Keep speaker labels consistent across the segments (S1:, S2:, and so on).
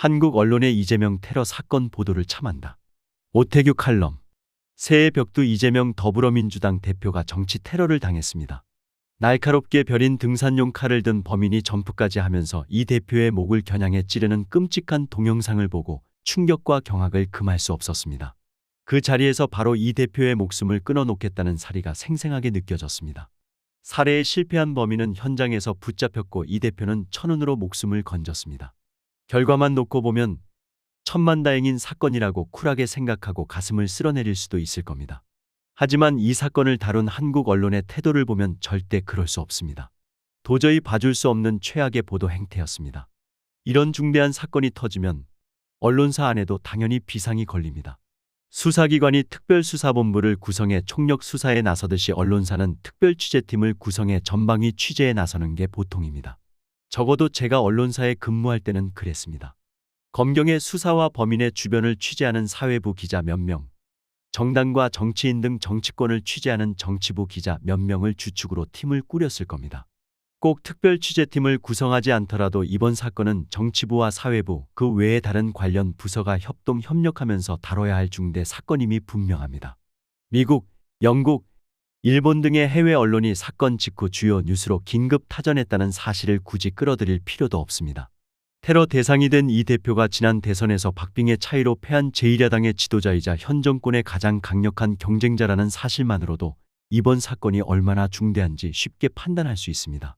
S1: 한국 언론의 이재명 테러 사건 보도를 참한다. 오태규 칼럼. 새해 벽두 이재명 더불어민주당 대표가 정치 테러를 당했습니다. 날카롭게 벼린 등산용 칼을 든 범인이 점프까지 하면서 이 대표의 목을 겨냥해 찌르는 끔찍한 동영상을 보고 충격과 경악을 금할 수 없었습니다. 그 자리에서 바로 이 대표의 목숨을 끊어놓겠다는 사리가 생생하게 느껴졌습니다. 살해에 실패한 범인은 현장에서 붙잡혔고 이 대표는 천운으로 목숨을 건졌습니다. 결과만 놓고 보면 천만다행인 사건이라고 쿨하게 생각하고 가슴을 쓸어내릴 수도 있을 겁니다. 하지만 이 사건을 다룬 한국 언론의 태도를 보면 절대 그럴 수 없습니다. 도저히 봐줄 수 없는 최악의 보도 행태였습니다. 이런 중대한 사건이 터지면 언론사 안에도 당연히 비상이 걸립니다. 수사기관이 특별수사본부를 구성해 총력 수사에 나서듯이 언론사는 특별취재팀을 구성해 전방위 취재에 나서는 게 보통입니다. 적어도 제가 언론사에 근무할 때는 그랬습니다. 검경의 수사와 범인의 주변을 취재하는 사회부 기자 몇 명, 정당과 정치인 등 정치권을 취재하는 정치부 기자 몇 명을 주축으로 팀을 꾸렸을 겁니다. 꼭 특별취재팀을 구성하지 않더라도 이번 사건은 정치부와 사회부, 그 외의 다른 관련 부서가 협력하면서 다뤄야 할 중대 사건임이 분명합니다. 미국, 영국, 일본 등의 해외 언론이 사건 직후 주요 뉴스로 긴급 타전했다는 사실을 굳이 끌어들일 필요도 없습니다. 테러 대상이 된 이 대표가 지난 대선에서 박빙의 차이로 패한 제1야당의 지도자이자 현 정권의 가장 강력한 경쟁자라는 사실만으로도 이번 사건이 얼마나 중대한지 쉽게 판단할 수 있습니다.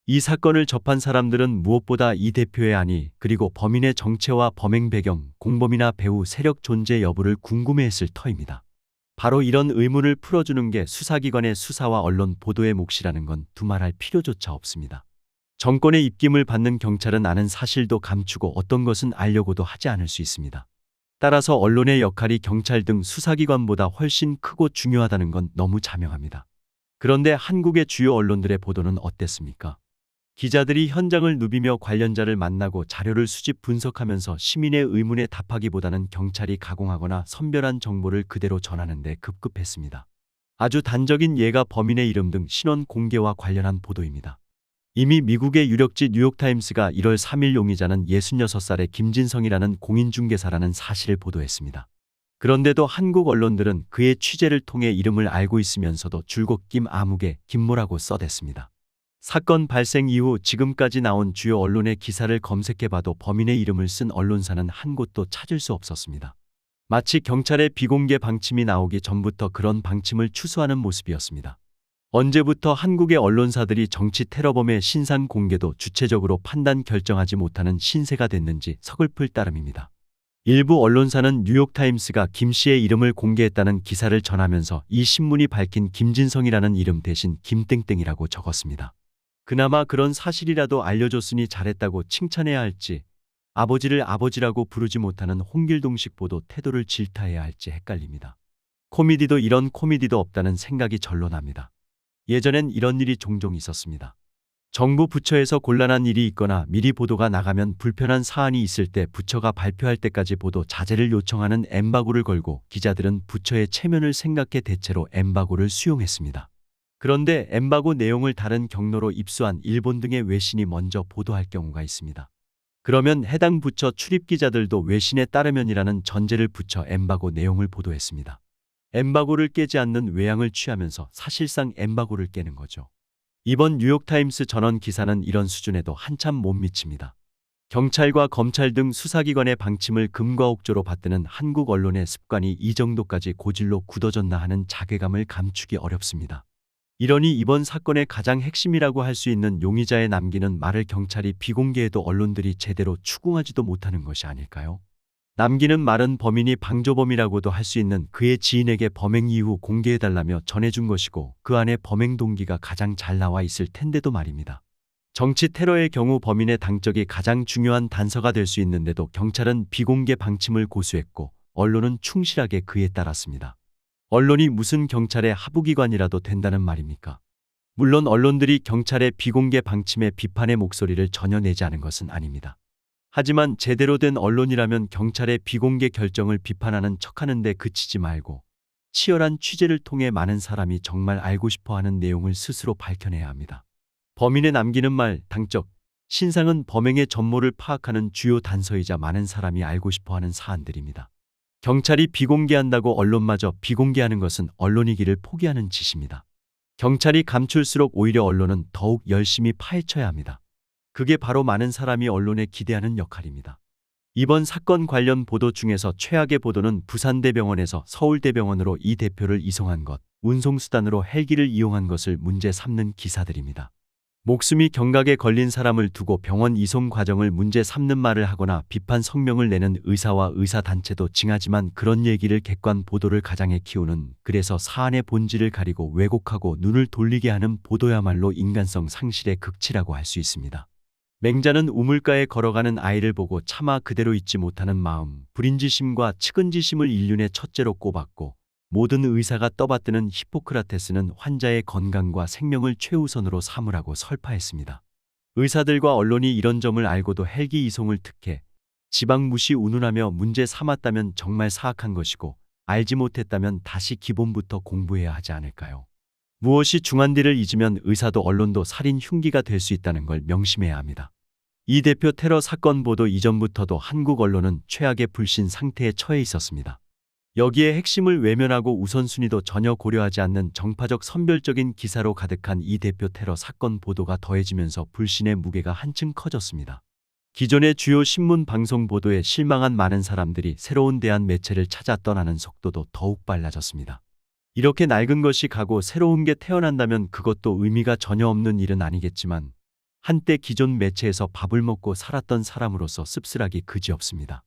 S1: 이 사건을 접한 사람들은 무엇보다 이 대표의 안위, 그리고 범인의 정체와 범행 배경, 공범이나 배후 세력 존재 여부를 궁금해했을 터입니다. 바로 이런 의문을 풀어주는 게 수사기관의 수사와 언론 보도의 몫이라는 건 두말할 필요조차 없습니다. 정권의 입김을 받는 경찰은 아는 사실도 감추고 어떤 것은 알려고도 하지 않을 수 있습니다. 따라서 언론의 역할이 경찰 등 수사기관보다 훨씬 크고 중요하다는 건 너무 자명합니다. 그런데 한국의 주요 언론들의 보도는 어땠습니까? 기자들이 현장을 누비며 관련자를 만나고 자료를 수집 분석하면서 시민의 의문에 답하기보다는 경찰이 가공하거나 선별한 정보를 그대로 전하는 데 급급했습니다. 아주 단적인 예가 범인의 이름 등 신원 공개와 관련한 보도입니다. 이미 미국의 유력지 뉴욕타임스가 1월 3일 용의자는 66살의 김진성이라는 공인중개사라는 사실을 보도했습니다. 그런데도 한국 언론들은 그의 취재를 통해 이름을 알고 있으면서도 줄곧 김아무개, 김모라고 써댔습니다. 사건 발생 이후 지금까지 나온 주요 언론의 기사를 검색해봐도 범인의 이름을 쓴 언론사는 한 곳도 찾을 수 없었습니다. 마치 경찰의 비공개 방침이 나오기 전부터 그런 방침을 추수하는 모습이었습니다. 언제부터 한국의 언론사들이 정치 테러범의 신상 공개도 주체적으로 판단 결정하지 못하는 신세가 됐는지 서글플 따름입니다. 일부 언론사는 뉴욕타임스가 김 씨의 이름을 공개했다는 기사를 전하면서 이 신문이 밝힌 김진성이라는 이름 대신 김땡땡이라고 적었습니다. 그나마 그런 사실이라도 알려줬으니 잘했다고 칭찬해야 할지, 아버지를 아버지라고 부르지 못하는 홍길동식 보도 태도를 질타해야 할지 헷갈립니다. 코미디도 이런 코미디도 없다는 생각이 절로 납니다. 예전엔 이런 일이 종종 있었습니다. 정부 부처에서 곤란한 일이 있거나 미리 보도가 나가면 불편한 사안이 있을 때 부처가 발표할 때까지 보도 자제를 요청하는 엠바고를 걸고 기자들은 부처의 체면을 생각해 대체로 엠바고를 수용했습니다. 그런데 엠바고 내용을 다른 경로로 입수한 일본 등의 외신이 먼저 보도할 경우가 있습니다. 그러면 해당 부처 출입 기자들도 외신에 따르면이라는 전제를 붙여 엠바고 내용을 보도했습니다. 엠바고를 깨지 않는 외양을 취하면서 사실상 엠바고를 깨는 거죠. 이번 뉴욕타임스 전원 기사는 이런 수준에도 한참 못 미칩니다. 경찰과 검찰 등 수사기관의 방침을 금과옥조로 받드는 한국 언론의 습관이 이 정도까지 고질로 굳어졌나 하는 자괴감을 감추기 어렵습니다. 이러니 이번 사건의 가장 핵심이라고 할 수 있는 용의자의 남기는 말을 경찰이 비공개해도 언론들이 제대로 추궁하지도 못하는 것이 아닐까요? 남기는 말은 범인이 방조범이라고도 할 수 있는 그의 지인에게 범행 이후 공개해달라며 전해준 것이고 그 안에 범행 동기가 가장 잘 나와 있을 텐데도 말입니다. 정치 테러의 경우 범인의 당적이 가장 중요한 단서가 될 수 있는데도 경찰은 비공개 방침을 고수했고 언론은 충실하게 그에 따랐습니다. 언론이 무슨 경찰의 하부기관이라도 된다는 말입니까? 물론 언론들이 경찰의 비공개 방침에 비판의 목소리를 전혀 내지 않은 것은 아닙니다. 하지만 제대로 된 언론이라면 경찰의 비공개 결정을 비판하는 척하는 데 그치지 말고 치열한 취재를 통해 많은 사람이 정말 알고 싶어하는 내용을 스스로 밝혀내야 합니다. 범인의 남기는 말, 당적, 신상은 범행의 전모를 파악하는 주요 단서이자 많은 사람이 알고 싶어하는 사안들입니다. 경찰이 비공개한다고 언론마저 비공개하는 것은 언론이기를 포기하는 짓입니다. 경찰이 감출수록 오히려 언론은 더욱 열심히 파헤쳐야 합니다. 그게 바로 많은 사람이 언론에 기대하는 역할입니다. 이번 사건 관련 보도 중에서 최악의 보도는 부산대병원에서 서울대병원으로 이 대표를 이송한 것, 운송수단으로 헬기를 이용한 것을 문제 삼는 기사들입니다. 목숨이 경각에 걸린 사람을 두고 병원 이송 과정을 문제 삼는 말을 하거나 비판 성명을 내는 의사와 의사단체도 징하지만 그런 얘기를 객관 보도를 가장해 키우는, 그래서 사안의 본질을 가리고 왜곡하고 눈을 돌리게 하는 보도야말로 인간성 상실의 극치라고 할 수 있습니다. 맹자는 우물가에 걸어가는 아이를 보고 차마 그대로 잊지 못하는 마음, 불인지심과 측은지심을 인륜의 첫째로 꼽았고, 모든 의사가 떠받드는 히포크라테스는 환자의 건강과 생명을 최우선으로 삼으라고 설파했습니다. 의사들과 언론이 이런 점을 알고도 헬기 이송을 특혜, 지방 무시 운운하며 문제 삼았다면 정말 사악한 것이고, 알지 못했다면 다시 기본부터 공부해야 하지 않을까요? 무엇이 중한디를 잊으면 의사도 언론도 살인 흉기가 될 수 있다는 걸 명심해야 합니다. 이 대표 테러 사건 보도 이전부터도 한국 언론은 최악의 불신 상태에 처해 있었습니다. 여기에 핵심을 외면하고 우선순위도 전혀 고려하지 않는 정파적 선별적인 기사로 가득한 이 대표 테러 사건 보도가 더해지면서 불신의 무게가 한층 커졌습니다. 기존의 주요 신문 방송 보도에 실망한 많은 사람들이 새로운 대한 매체를 찾아 떠나는 속도도 더욱 빨라졌습니다. 이렇게 낡은 것이 가고 새로운 게 태어난다면 그것도 의미가 전혀 없는 일은 아니겠지만, 한때 기존 매체에서 밥을 먹고 살았던 사람으로서 씁쓸하기 그지없습니다.